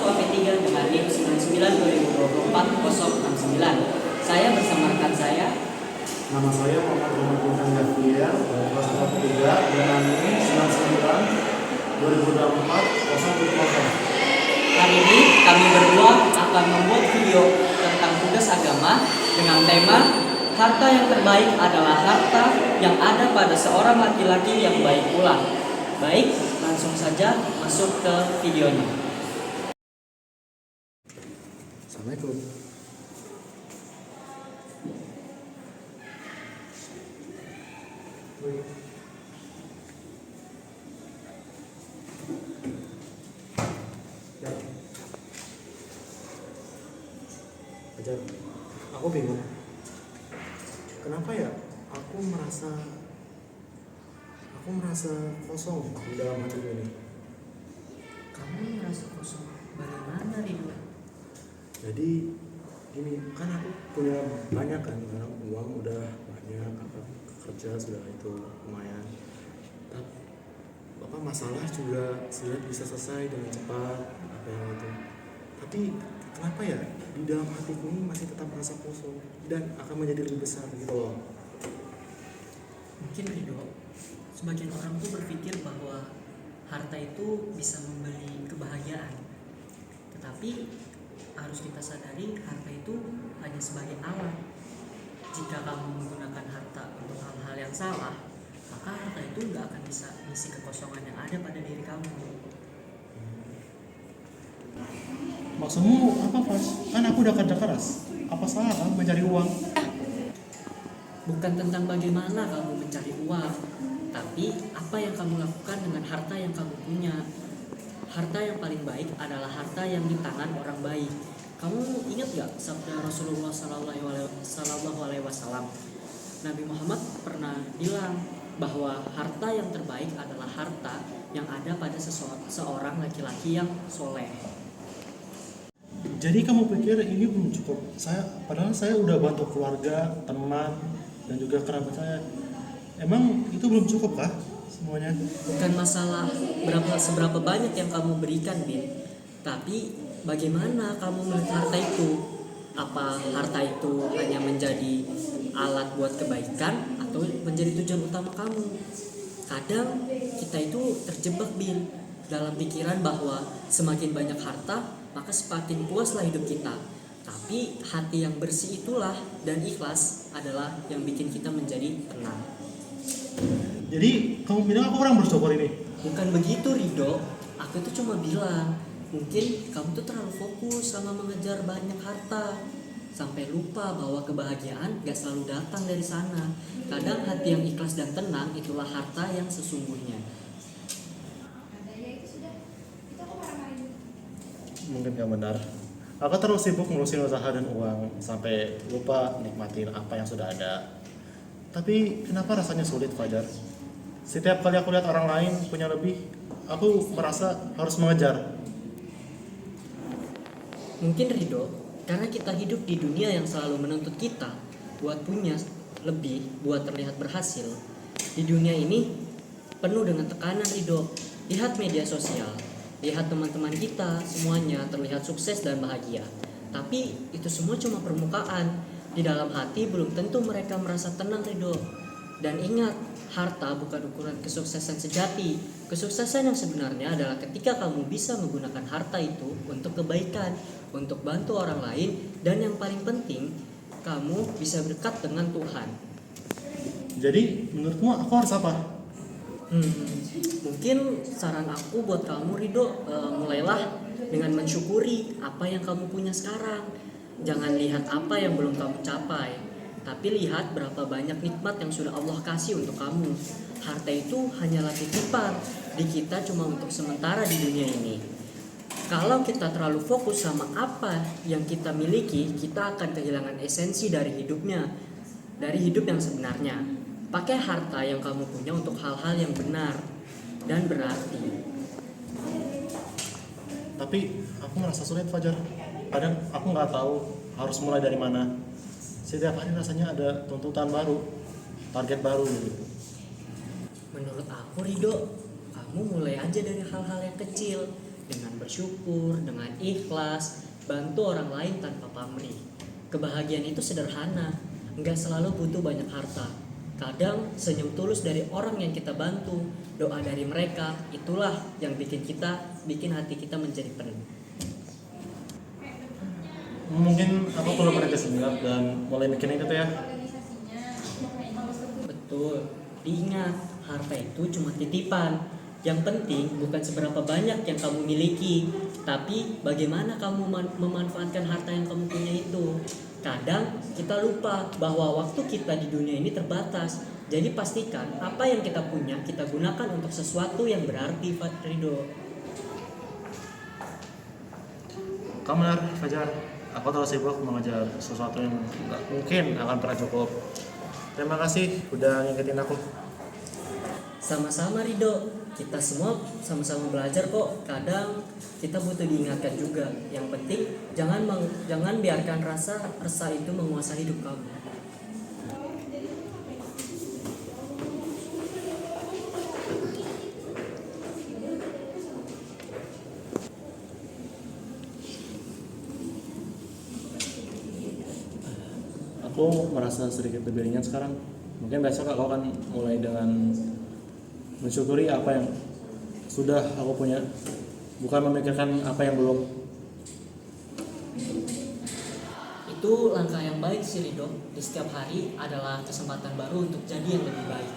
AP3 dengan NIM 99/2024-069. Saya bersama rekan saya. Nama saya Muhammad Rahmat Bintang Gavier, kelas 3 dengan NIM 99/2024-070. Hari ini kami berdua akan membuat video tentang tugas agama dengan tema harta yang terbaik adalah harta yang ada pada seorang laki-laki yang baik pula. Baik, langsung saja masuk ke videonya. Assalamualaikum. Fajar, aku bingung. Kenapa ya? Aku merasa kosong di dalam hatiku ini. Kamu merasa kosong bagaimana, Ridho? Jadi gini, kan aku punya banyak kan sekarang, uang udah banyak, kerja sudah itu lumayan. Tapi masalah juga sudah bisa selesai dengan cepat apa yang itu. Tapi kenapa ya di dalam hatiku ini masih tetap merasa kosong dan akan menjadi lebih besar gitu loh. Mungkin, Ridho, sebagian orang tuh berpikir bahwa harta itu bisa membeli kebahagiaan. Tetapi harus kita sadari harta itu hanya sebagai alat. Jika kamu menggunakan harta untuk hal-hal yang salah, maka harta itu nggak akan bisa mengisi kekosongan yang ada pada diri kamu. Maksudmu apa, Fas? Kan aku udah kerja keras. Apa salah kan mencari uang? Bukan tentang bagaimana kamu mencari uang, tapi apa yang kamu lakukan dengan harta yang kamu punya. Harta yang paling baik adalah harta yang di tangan orang baik. Kamu ingat gak sabda Rasulullah Sallallahu Alaihi Wasallam? Nabi Muhammad pernah bilang bahwa harta yang terbaik adalah harta yang ada pada seorang laki-laki yang soleh. Jadi kamu pikir ini belum cukup? Padahal saya udah bantu keluarga, teman, dan juga kerabat saya. Emang itu belum cukup kah semuanya? Bukan masalah seberapa banyak yang kamu berikan, Bin, tapi bagaimana kamu melihat harta itu. Apa harta itu hanya menjadi alat buat kebaikan atau menjadi tujuan utama kamu? Kadang kita itu terjebak, Bin, dalam pikiran bahwa semakin banyak harta maka semakin puaslah hidup kita. Tapi hati yang bersih itulah dan ikhlas adalah yang bikin kita menjadi tenang. Jadi kamu bilang aku orang bersyukur ini? Bukan begitu, Ridho. Aku tuh cuma bilang mungkin kamu tuh terlalu fokus sama mengejar banyak harta sampai lupa bahwa kebahagiaan gak selalu datang dari sana. Kadang hati yang ikhlas dan tenang itulah harta yang sesungguhnya. Mungkin gak benar. Aku terlalu sibuk ngurusin usaha dan uang sampai lupa nikmatin apa yang sudah ada. Tapi kenapa rasanya sulit, Fajar? Setiap kali aku lihat orang lain punya lebih, aku merasa harus mengejar. Mungkin, Ridho, karena kita hidup di dunia yang selalu menuntut kita buat punya lebih, buat terlihat berhasil. Di dunia ini penuh dengan tekanan, Ridho. Lihat media sosial, lihat teman-teman kita, semuanya terlihat sukses dan bahagia. Tapi itu semua cuma permukaan. Di dalam hati belum tentu mereka merasa tenang, Ridho. Dan ingat, harta bukan ukuran kesuksesan sejati. Kesuksesan yang sebenarnya adalah ketika kamu bisa menggunakan harta itu untuk kebaikan, untuk bantu orang lain, dan yang paling penting, kamu bisa berdekat dengan Tuhan. Jadi menurutmu aku harus apa? Mungkin saran aku buat kamu, Ridho, mulailah dengan mensyukuri apa yang kamu punya sekarang. Jangan lihat apa yang belum kamu capai, tapi lihat berapa banyak nikmat yang sudah Allah kasih untuk kamu. Harta itu hanyalah titipan di kita cuma untuk sementara di dunia ini. Kalau kita terlalu fokus sama apa yang kita miliki, kita akan kehilangan esensi dari hidupnya, dari hidup yang sebenarnya. Pakai harta yang kamu punya untuk hal-hal yang benar dan berarti. Tapi aku merasa sulit, Fajar. Kadang aku nggak tahu harus mulai dari mana. Setiap hari rasanya ada tuntutan baru, target baru gitu. Menurut aku, Ridho, kamu mulai aja dari hal-hal yang kecil. dengan bersyukur, dengan ikhlas, bantu orang lain tanpa pamrih. Kebahagiaan itu sederhana, nggak selalu butuh banyak harta. Kadang senyum tulus dari orang yang kita bantu, doa dari mereka, itulah yang bikin hati kita menjadi penuh. Mungkin aku perlu berhenti sejenak dan mulai mikirin itu ya. Betul, diingat, harta itu cuma titipan. Yang penting bukan seberapa banyak yang kamu miliki, tapi bagaimana kamu memanfaatkan harta yang kamu punya itu. Kadang kita lupa bahwa waktu kita di dunia ini terbatas. Jadi pastikan apa yang kita punya kita gunakan untuk sesuatu yang berarti, Ridho. Kamu benar, Fajar. Aku terlalu sibuk mengejar sesuatu yang nggak mungkin akan pernah cukup. Terima kasih udah ngingetin aku. Sama-sama Ridho, kita semua sama-sama belajar kok. Kadang kita butuh diingatkan juga. Yang penting jangan biarkan rasa resah itu menguasai hidup kamu. Aku merasa sedikit lebih ringan sekarang. Mungkin besok aku akan mulai dengan mensyukuri apa yang sudah aku punya, bukan memikirkan apa yang belum. Itu langkah yang baik sih Ridho. Di setiap hari adalah kesempatan baru untuk jadi yang lebih baik.